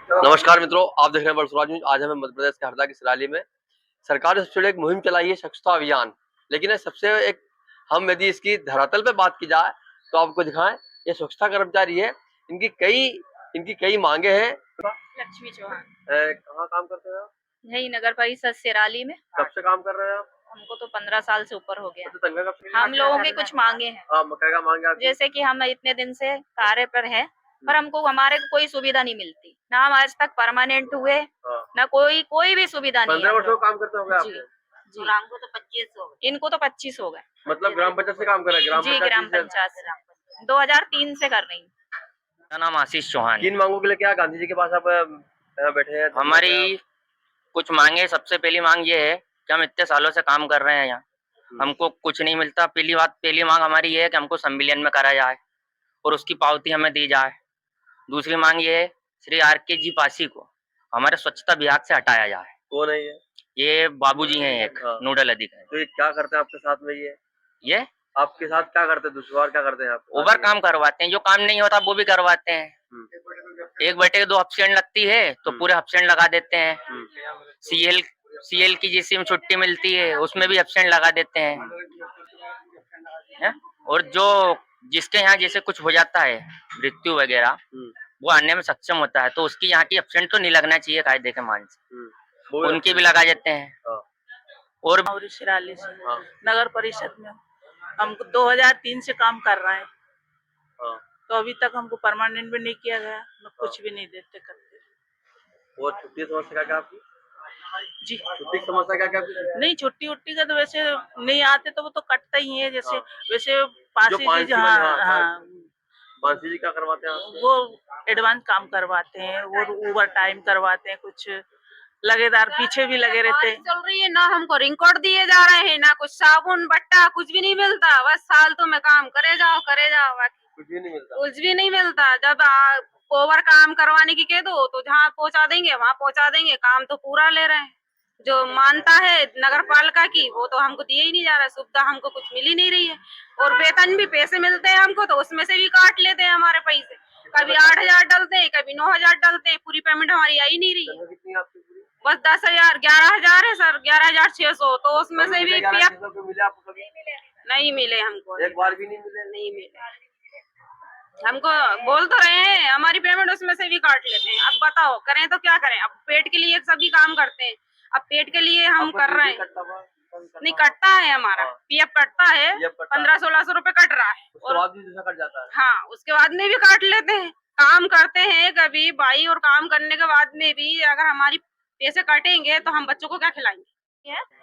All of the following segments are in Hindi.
नमस्कार मित्रों, आप देख रहे हैं बरसुराज न्यूज। आज हमें मध्य प्रदेश के हरदा की सराली में सरकार ने सबसे बड़ी एक मुहिम चलाई है, स्वच्छता अभियान। लेकिन सबसे एक हम यदि इसकी धरातल पे बात की जाए तो आपको दिखाएं, ये स्वच्छता कर्मचारी है। इनकी कई मांगे हैं। लक्ष्मी चौहान। कहाँ काम करते हैं आप? यही नगर परिषद सिराली में। कब से काम कर रहे हैं आप? हमको तो 15 साल से ऊपर हो गया। तो तनख्वाह कब से? हम लोगों की कुछ मांगे हैं। हाँ, मकाई का मांगे आपकी? जैसे कि हम इतने दिन से कार्य पर हैं, पर हमको हमारे को कोई सुविधा नहीं मिलती। ना हम आज तक परमानेंट हुए, ना कोई भी सुविधा नहीं है। 15 वर्षों काम करते होंगे आप? जी, हमको तो 25 हो गए। इनको तो 25 हो गए। मतलब ग्राम पंचायत से काम कर रहे हैं? जी, ग्राम पंचायत से 2003 से कर रही हूँ। मेरा नाम आशीष चौहान है। किन मांगों के लिए क्या गांधी जी के पास आप बैठे हैं? हमारी कुछ मांगे, सबसे पहली मांग ये है कि हम इतने सालों से काम कर रहे हैं यहाँ, हमको कुछ नहीं मिलता। पहली मांग हमारी ये है कि हमको संविलियन में करा जाए और उसकी पावती हमें दी जाए। दूसरी मांग ये है श्री RK जी पासी को हमारे स्वच्छता विभाग से हटाया जाए। कौन है ये? ये बाबूजी हैं, एक नोडल अधिकारी। तो ये क्या करते हैं आपके साथ में? ये आपके साथ क्या करते हैं? दुश्वार क्या करते हैं आप? ओवर काम करवाते हैं, जो काम नहीं होता वो भी करवाते हैं। 1/2 एब्सेंट लगती है तो पूरे एब्सेंट लगा देते हैं। सीएल की जिसमें छुट्टी मिलती है उसमें भी एब्सेंट लगा देते हैं। और जो जिसके यहाँ जैसे कुछ हो जाता है, मृत्यु वगैरह, वो आने में सक्षम होता है तो उसकी यहाँ की एब्सेंट तो नहीं लगना चाहिए कायदे के मान से, उनकी भी लगा देते हैं। और सिराली से नगर परिषद में हमको 2003 से काम कर रहे हैं, तो अभी तक हमको परमानेंट भी नहीं किया गया, न कुछ भी नहीं देते करते। और छुट्टी समस्या क्या आपकी? जी, छुट्टी समस्या क्या आपकी? नहीं, छुट्टी उट्टी का तो वैसे नहीं आते तो वो तो कटता ही है। जैसे वैसे पासी जी, पासी जी क्या करवाते हैं? वो एडवांस काम करवाते हैं, वो ओवर टाइम करवाते हैं, कुछ लगेदार पीछे भी लगे रहते हैं। चल रही है ना, हमको रिकॉर्ड दिए जा रहे हैं, ना कुछ साबुन बट्टा कुछ भी नहीं मिलता। बस फालतू में काम करे जाओ कुछ भी नहीं मिलता। कुछ भी नहीं मिलता। जब ओवर काम करवाने की कह दो तो जहाँ पहुँचा देंगे वहाँ पहुँचा देंगे, काम तो पूरा ले रहे हैं। जो मानता है नगर पालिका की वो तो हमको दिए ही नहीं जा रहा, सुविधा हमको कुछ मिल ही नहीं रही है। और वेतन भी पैसे मिलते हैं हमको तो उसमें से भी काट लेते हैं हमारे पैसे। कभी 8,000 डलते हैं, कभी 9,000 डलते हैं, पूरी पेमेंट हमारी आई नहीं रही है। कितनी आपकी पूरी? बस 10,000 11,000 है सर, 11,600। तो उसमें से भी मिले आपको? कभी नहीं मिले हमको, एक बार भी नहीं मिले? नहीं मिले। हमको बोल तो रहे हैं हमारी पेमेंट उसमें से भी काट लेते हैं। अब बताओ करें तो क्या करें? अब पेट के लिए सभी काम करते हैं, अब पेट के लिए हम कर रहे हैं। नहीं कटता है हमारा, PF कटता है, 1500-1600 रुपए कट रहा है। और बाद भी जैसा कट जाता है। हाँ, उसके बाद में भी काट लेते हैं। काम करते हैं कभी भाई, और काम करने के बाद में भी अगर हमारी पैसे कटेंगे तो हम बच्चों को क्या खिलाएंगे?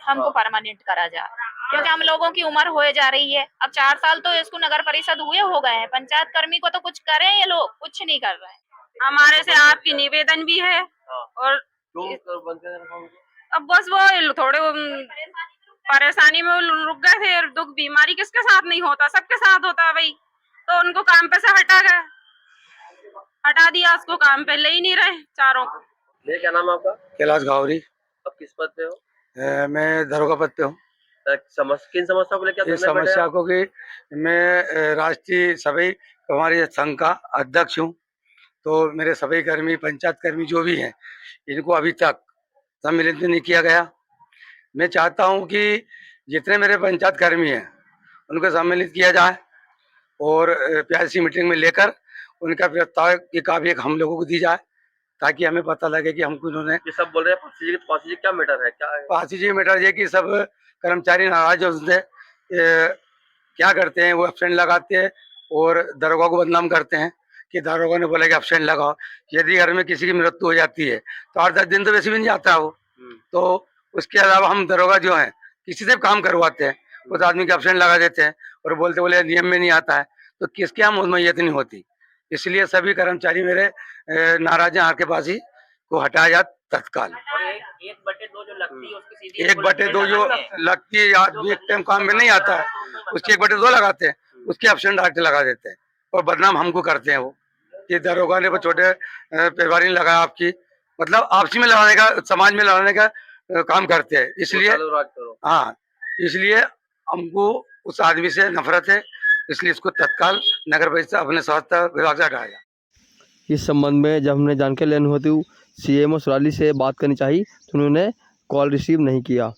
हमको परमानेंट करा जाए, क्योंकि हम लोगों की उम्र हो जा रही है। अब 4 साल तो इसको नगर परिषद हुए हो गए हैं, पंचायत कर्मी को तो कुछ करें, ये लोग कुछ नहीं कर रहे हैं। हमारे से आपकी निवेदन भी है। और अब बस वो थोड़े परेशानी में रुक गए थे। और दुख बीमारी किसके साथ नहीं होता, सबके साथ होता है भाई। तो उनको काम पे से हटा दिया, उसको काम पे ले ही नहीं रहे चारों को। क्या नाम है आपका? कैलाश गावरी। आप किस पद पे हो? मैं दरोगा पद पे हूँ। किन समस्या को लेकर? इस समस्या को कि मैं राष्ट्रीय सभी हमारे संघ का अध्यक्ष हूँ, तो मेरे सभी कर्मी, पंचायत कर्मी जो भी हैं, इनको अभी तक सम्मिलित नहीं किया गया। मैं चाहता हूँ कि जितने मेरे पंचायत कर्मी हैं उनको सम्मिलित किया जाए और प्यासी मीटिंग में लेकर उनका प्रस्ताव की काफी एक हम लोगों को दी जाए, ताकि हमें पता लगे कि हमको इन्होंने। ये सब बोल रहे हैं पासी जी क्या मैटर है? क्या है पासी जी मैटर? ये कि सब कर्मचारी नाराज है उनसे। क्या करते हैं, वो एब्सेंट लगाते हैं और दरोगा को बदनाम करते हैं कि दरोगा ने बोला कि एब्सेंट लगाओ। यदि घर में किसी की मृत्यु हो जाती है तो 8-10 दिन तो वैसे भी नहीं जाता है वो। तो उसके अलावा हम दरोगा जो है किसी से काम करवाते हैं, उस आदमी के एब्सेंट लगा देते हैं और बोले नियम में नहीं आता है, तो किसके यहाँ मुहम्मयत नहीं होती। इसलिए सभी कर्मचारी मेरे नाराज हैं, आके पासी को हटाया जाए तत्काल। 1/2 जो लगती है उसकी सीधी 1/2 जो लगती है, आदमी एक टाइम काम में नहीं आता है उसकी 1/2 लगाते हैं, उसके एब्सेंट डायरेक्ट लगा देते हैं और बदनाम हमको करते हैं वो कि दरोगा ने वो छोटे परिवार ने लगाया आपकी, मतलब आपसी में लड़ाने का, समाज में लड़ाने का काम करते हैं। इसलिए हाँ, इसलिए हमको उस आदमी से नफरत है, इसलिए इसको तत्काल नगर परिषद अपने स्वास्थ्य विभाग से हटाया जाए। इस संबंध में जब हमने जानकारी लेनी होती CMO सराली से बात करनी चाहिए तो उन्होंने कॉल रिसीव नहीं किया।